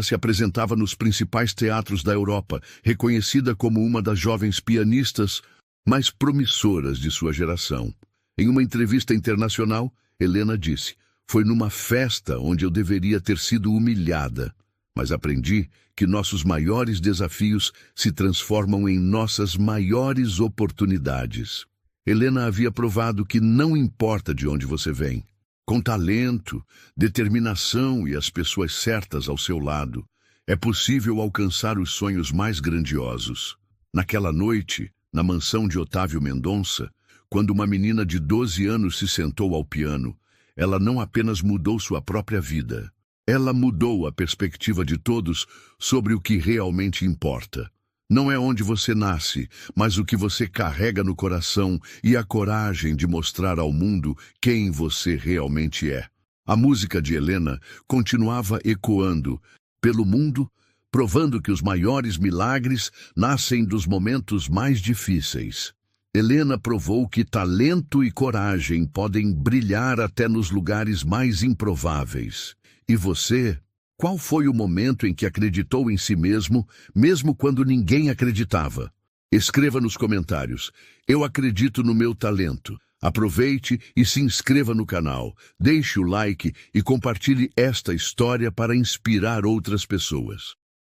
se apresentava nos principais teatros da Europa, reconhecida como uma das jovens pianistas mais promissoras de sua geração. Em uma entrevista internacional, Helena disse: "Foi numa festa onde eu deveria ter sido humilhada, mas aprendi que nossos maiores desafios se transformam em nossas maiores oportunidades." Helena havia provado que não importa de onde você vem, com talento, determinação e as pessoas certas ao seu lado, é possível alcançar os sonhos mais grandiosos. Naquela noite, na mansão de Otávio Mendonça, quando uma menina de 12 anos se sentou ao piano, ela não apenas mudou sua própria vida, ela mudou a perspectiva de todos sobre o que realmente importa. Não é onde você nasce, mas o que você carrega no coração e a coragem de mostrar ao mundo quem você realmente é. A música de Helena continuava ecoando pelo mundo, provando que os maiores milagres nascem dos momentos mais difíceis. Helena provou que talento e coragem podem brilhar até nos lugares mais improváveis. E você? Qual foi o momento em que acreditou em si mesmo, mesmo quando ninguém acreditava? Escreva nos comentários: "Eu acredito no meu talento." Aproveite e se inscreva no canal, deixe o like e compartilhe esta história para inspirar outras pessoas.